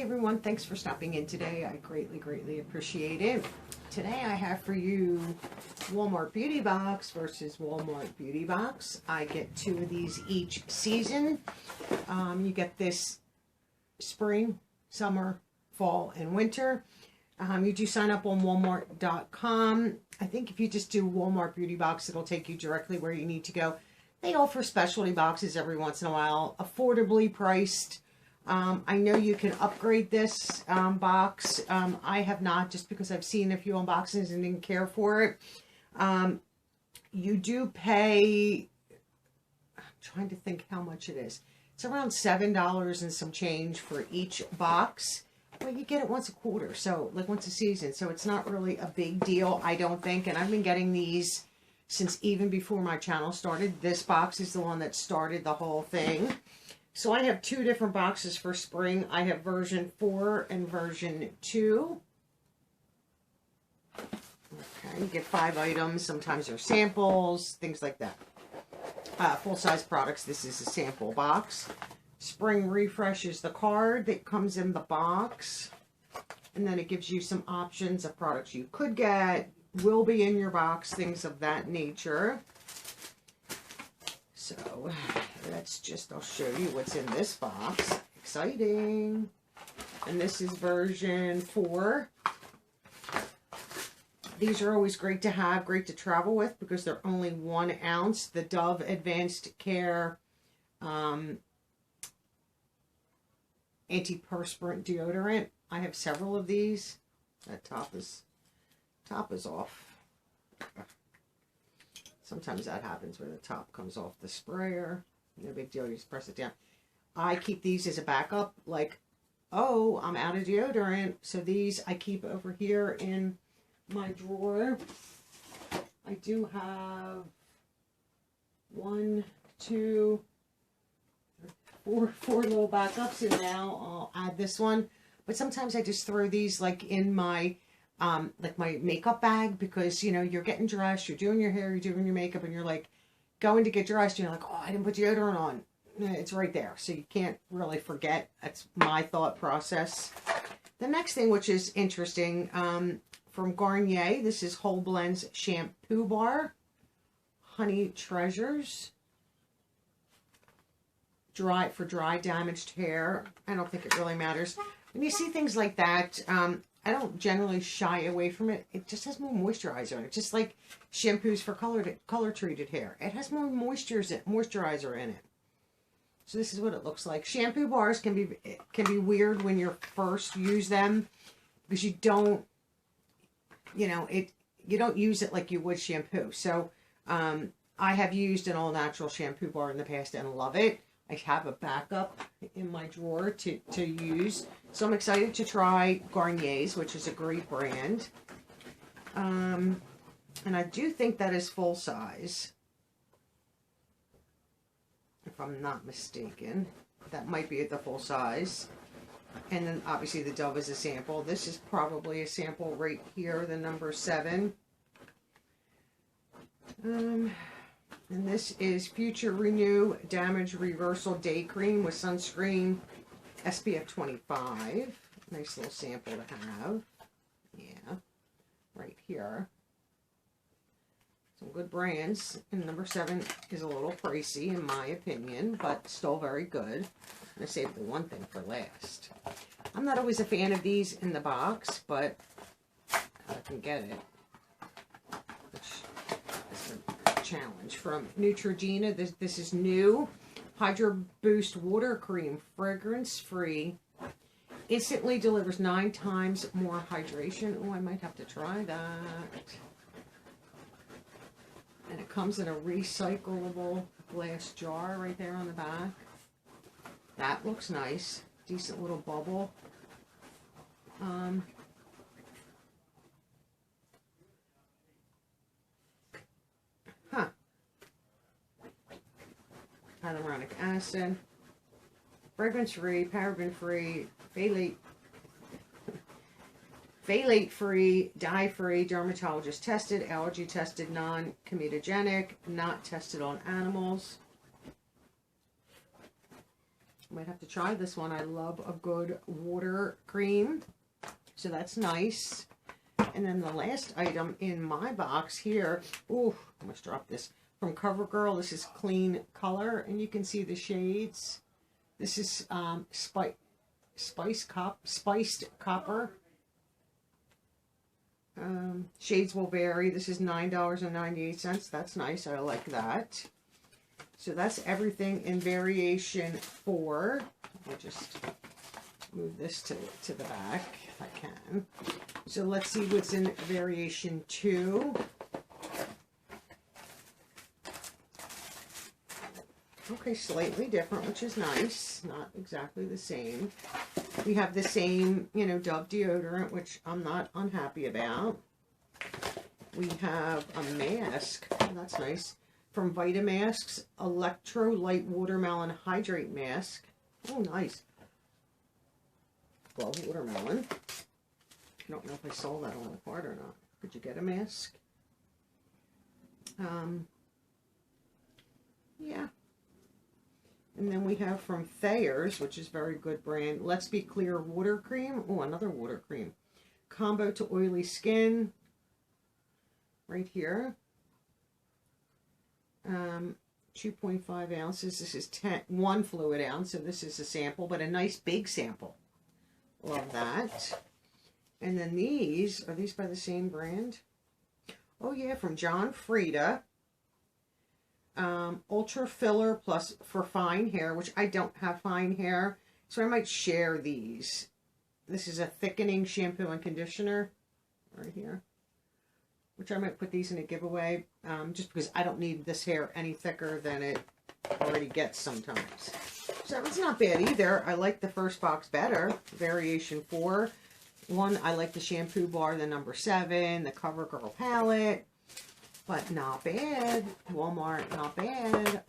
Hi everyone, thanks for stopping in today. I greatly appreciate it. Today I have for you Walmart Beauty Box versus Walmart Beauty Box. I get 2 of these each season. You get this spring, summer, fall, and winter. You do sign up on Walmart.com. I think if you just do Walmart Beauty Box, it'll take you directly where you need to go. They offer specialty boxes every once in a while, affordably priced. I know you can upgrade this box. I have not, just because I've seen a few unboxings and didn't care for it. You do pay, I'm trying to think how much it is. It's around $7 and some change for each box. Well, you get it once a quarter, so like once a season. So it's not really a big deal, I don't think. And I've been getting these since even before my channel started. This box is the one that started the whole thing. So I have 2 different boxes for spring. I have version 4 and version 2. Okay, you get 5 items. Sometimes they're samples, things like that. Full-size products. This is a sample box. Spring Refresh is the card that comes in the box. And then it gives you some options of products you could get, will be in your box, things of that nature. So I'll show you what's in this box. Exciting. And this is version 4. These are always great to have, great to travel with because they're only 1 ounce. The Dove Advanced Care antiperspirant deodorant. I have several of these. That top is off. Sometimes that happens where the top comes off the sprayer. No big deal, you just press it down. I keep these as a backup, like, oh, I'm out of deodorant. So these I keep over here in my drawer. I do have 1, 2, 4 little backups, and now I'll add this one. But sometimes I just throw these like in my my makeup bag, because you know you're getting dressed, you're doing your hair, you're doing your makeup, and you're like going to get dressed, and you're like, oh, I didn't put deodorant on. It's right there, so you can't really forget. That's my thought process. The next thing, which is interesting, from Garnier, this is Whole Blends Shampoo Bar, Honey Treasures, for dry damaged hair. I don't think it really matters. When you see things like that, I don't generally shy away from it. It just has more moisturizer in it. Just like shampoos for color treated hair. It has more moisturizer in it. So this is what it looks like. Shampoo bars can be weird when you first use them, because you don't, you don't use it like you would shampoo. So I have used an all natural shampoo bar in the past and love it. I have a backup in my drawer to use. So I'm excited to try Garnier's, which is a great brand. And I do think that is full size, if I'm not mistaken. That might be at the full size. And then obviously the Dove is a sample. This is probably a sample right here, the number 7. And this is Future Renew Damage Reversal Day Cream with sunscreen, SPF 25. Nice little sample to have. Yeah, right here. Some good brands. And number 7 is a little pricey in my opinion, but still very good. And I saved the one thing for last. I'm not always a fan of these in the box, but I can get it. Challenge from Neutrogena. This is new. Hydro Boost Water Cream, fragrance free, instantly delivers 9 times more hydration. Oh, I might have to try that. And it comes in a recyclable glass jar right there on the back. That looks nice. Decent little bubble. Hyaluronic acid, fragrance-free, paraben-free, phthalate-free, dye-free, dermatologist-tested, allergy-tested, non-comedogenic, not tested on animals. Might have to try this one. I love a good water cream. So that's nice. And then the last item in my box here, ooh, I almost dropped this, from CoverGirl. This is Clean Color, and you can see the shades. This is spiced copper. Shades will vary. This is $9.98. That's nice. I like that. So that's everything in variation 4. I'll just move this to the back if I can. So let's see what's in variation 2. Okay, slightly different, which is nice. Not exactly the same. We have the same, you know, Dove deodorant, which I'm not unhappy about. We have a mask. Oh, that's nice. From Vitamasks, Electrolyte Watermelon Hydrate Mask. Oh, nice. Well, watermelon. I don't know if I saw that on the card or not. Could you get a mask? Yeah. And then we have from Thayer's, which is very good brand, Let's Be Clear Water Cream. Oh, another water cream. Combo to oily skin. Right here. 2.5 ounces. This is 1 fluid ounce, so this is a sample, but a nice big sample. Love that. And then these, are these by the same brand? Oh yeah, from John Frieda. Ultra Filler Plus for fine hair, which I don't have fine hair, so I might share these. This is a thickening shampoo and conditioner right here, which I might put these in a giveaway, just because I don't need this hair any thicker than it already gets sometimes. So it's not bad either. I like the first box better, variation 4. I like the shampoo bar, the number 7, the CoverGirl palette. But not bad. Walmart, not bad.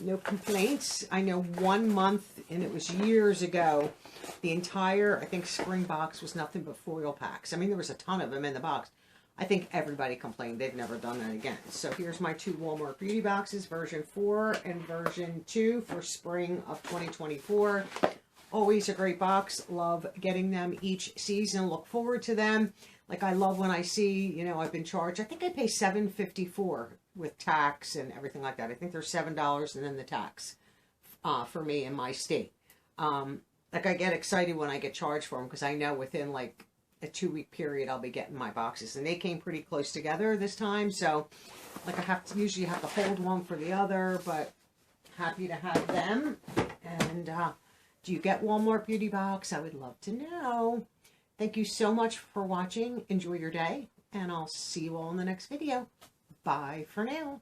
No complaints. I know 1 month, and it was years ago, the entire, I think, spring box was nothing but foil packs. I mean, there was a ton of them in the box. I think everybody complained. They've never done that again. So here's my 2 Walmart beauty boxes, version 4 and version 2 for spring of 2024. Always a great box. Love getting them each season. Look forward to them. Like, I love when I see, you know, I've been charged. I think I pay $7.54 with tax and everything like that. I think there's $7 and then the tax for me in my state. Like, I get excited when I get charged for them because I know within, like, a 2-week period I'll be getting my boxes. And they came pretty close together this time. So, like, usually have to hold one for the other. But happy to have them. And do you get Walmart Beauty Box? I would love to know. Thank you so much for watching. Enjoy your day, and I'll see you all in the next video. Bye for now.